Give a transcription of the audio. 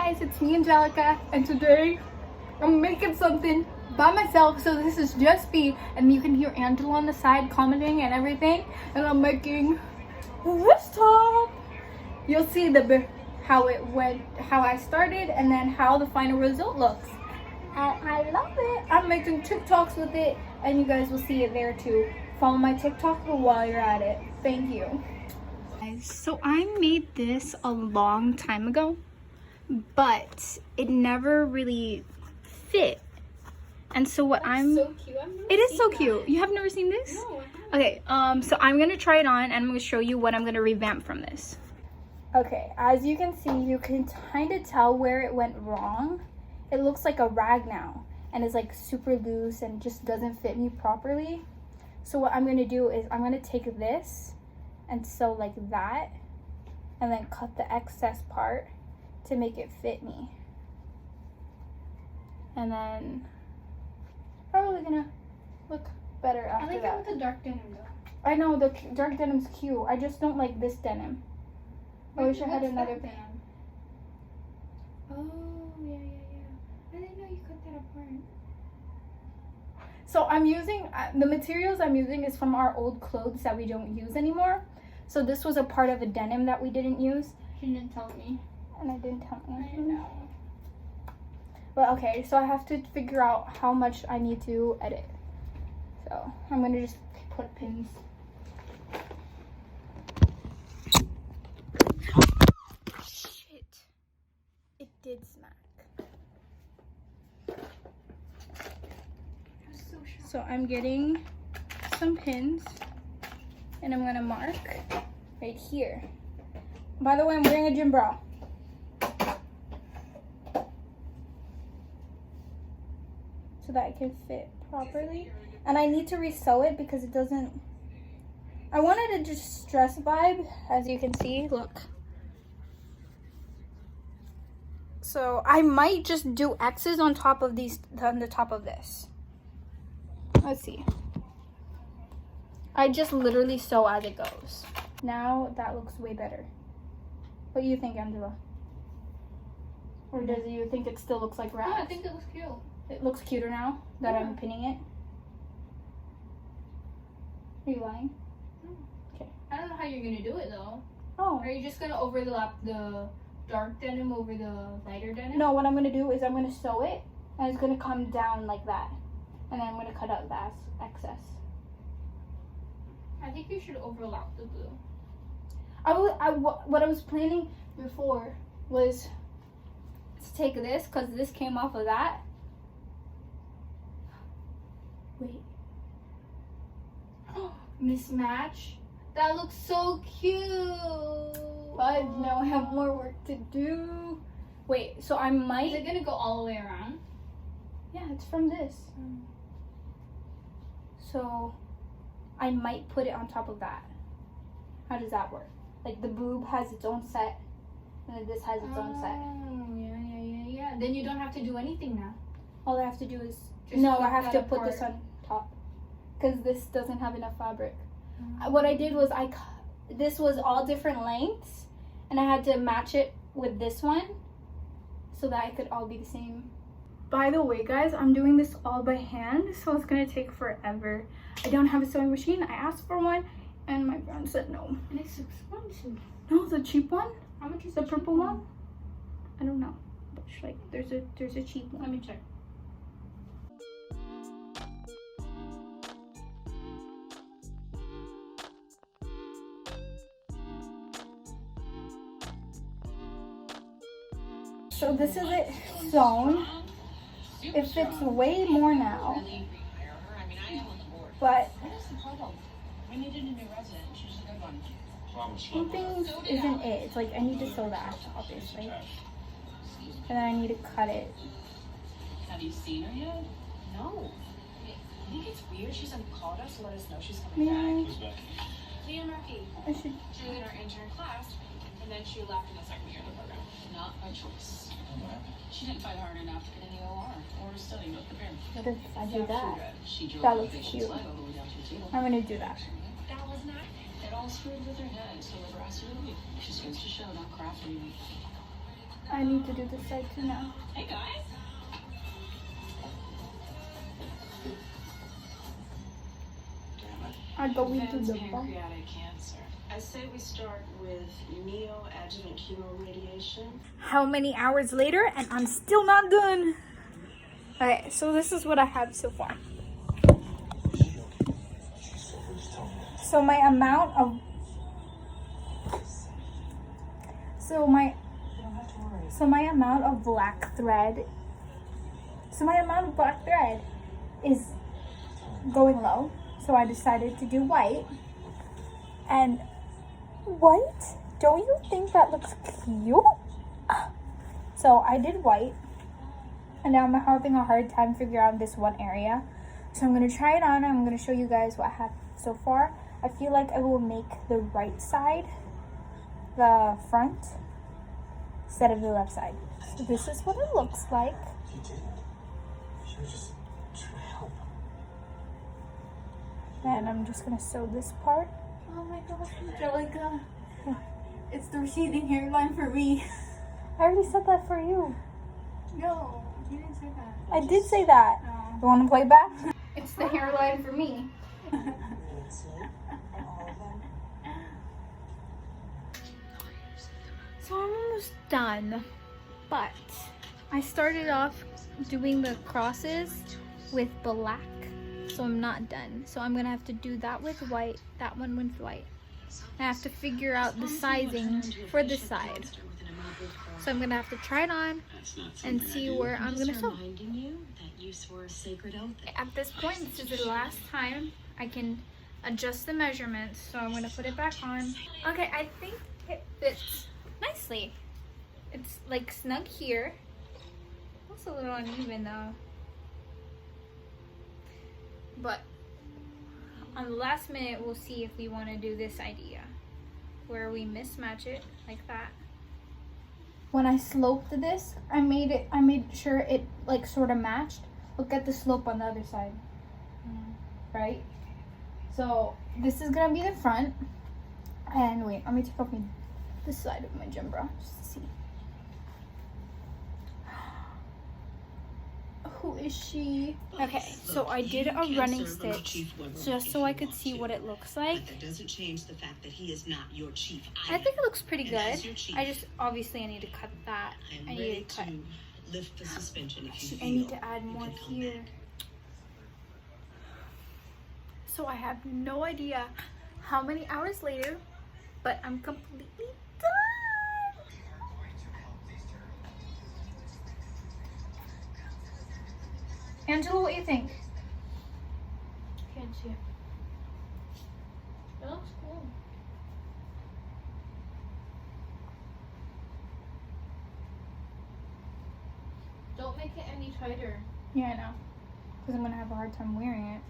guys, it's me, Angelica, and today I'm making something by myself. So this is just me, and you can hear Angela on the side commenting and everything. And I'm making this top. You'll see how it went, how I started, and then how the final result looks. And I love it. I'm making TikToks with it, and you guys will see it there too. Follow my TikTok while you're at it. Thank you. So I made this a long time ago, but it never really fit. And so what So cute. it is so cute. You have never seen this? No, Okay, so I'm gonna try it on and I'm gonna show you what I'm gonna revamp from this. Okay, as you can see, you can kind of tell where it went wrong. It looks like a rag now, and it's like super loose and just doesn't fit me properly. So what I'm gonna do is I'm gonna take this and sew like that, and then cut the excess part to make it fit me. And then probably gonna look better after I like that. it with the dark denim though. I know the dark denim's cute. I just don't like this denim. I wish I had another denim. Oh, yeah. I didn't know you cut that apart. So I'm using, the materials I'm using is from our old clothes that we don't use anymore. So this was a part of a denim that we didn't use. You didn't tell me. And I didn't tell you. I know. But okay, so I have to figure out how much I need to edit. So I'm gonna just put pins. Shit. It did smack. So I'm getting some pins and I'm gonna mark right here. By the way, I'm wearing a gym bra. So that it can fit properly. And I need to resew it because it doesn't, I wanted a just dress vibe, as you can see, look. So I might just do X's on top of these, on the top of this. Let's see. I just literally sew as it goes. Now that looks way better. What do you think, Angela? Or does you think it still looks like No, rags? I think it looks cute. It looks cuter now that Yeah. I'm pinning it. Are you lying? Okay. I don't know how you're gonna do it though. Oh. Are you just gonna overlap the dark denim over the lighter denim? No, what I'm gonna do is I'm gonna sew it, and it's gonna come down like that, and then I'm gonna cut out that excess. I think you should overlap the blue. What I was planning before was to take this, because this came off of that. Wait. Mismatch? That looks so cute. But now I have more work to do. Wait, so I Is might. it gonna go all the way around? Yeah, it's from this. So I might put it on top of that. How does that work? Like the boob has its own set, and then this has its own set. Oh, yeah. Then you don't have to do anything now. All I have to do is Just no, I flip have that to put this apart. on top because this doesn't have enough fabric. What I did was this was all different lengths, and I had to match it with this one so that it could all be the same. By the way, guys, I'm doing this all by hand, so it's gonna take forever. I don't have a sewing machine. I asked for one, and my friend said no. And it's expensive. No, the cheap one, How much is the cheap purple one. I don't know, but like there's a cheap one. Let me check. So this is it sewn. It fits way more now. But some things isn't it. It's like I need to sew that, obviously. And then I need to cut it. Have you seen her yet? No. I think it's weird she hasn't called us to let us know she's coming back. Leah Murphy. I should. She was in our intern class, and then she left in the second year of the program. Not by choice. She didn't fight hard enough to get in the OR or study with the parents. What if I do that? She drove That the looks patient's cute. leg all the way down to the table. I'm gonna do that. That was not. It all screwed with her head, so the rest of the week. She seems to show, not craft anymore. I need to do this side too now. Hey guys. I go into Advanced the bump. pancreatic cancer. I say we start with neoadjuvant chemoradiation. How many hours later and I'm still not done. Okay, so this is what I have so far. So my amount of black thread is going low. So I decided to do white. And white? Don't you think that looks cute? So I did white. And now I'm having a hard time figuring out this one area. So I'm going to try it on. I'm going to show you guys what I have so far. I feel like I will make the right side the front instead of the left side. So this is what it looks like. You didn't. You were just trying to help. And I'm just going to sew this part. Oh my gosh, Angelica. It's the receding hairline for me. I already said that for you. No, you didn't say that. I did say that. No. You want to play back? It's the hairline for me. So I'm almost done, but I started off doing the crosses with black, so I'm not done. So I'm gonna have to do that with white, that one with white. I have to figure out the sizing for this side. So I'm gonna have to try it on and see where I'm gonna sew. At this point, this is the last time I can adjust the measurements, so I'm gonna put it back on. Okay, I think it fits nicely. It's like snug here. It's a little uneven though. But on the last minute, we'll see if we want to do this idea where we mismatch it like that. When I sloped this, I made sure it like sort of matched. Look at the slope on the other side, right? So this is gonna be the front. And wait, let me take off this side of my gym bra just to see. Who is she? Okay, so I did a running stitch just so I could see what it looks like. That doesn't change the fact that he is not your chief. I think it looks pretty And good. as your chief, I just obviously I need to cut that. I'm I ready need to cut. to lift the suspension if you Actually, feel I need to add you more can come here. back. So I have no idea how many hours later, but I'm completely done. Angela, what do you think? Can't see it. It looks cool. Don't make it any tighter. Yeah, I know. Because I'm going to have a hard time wearing it.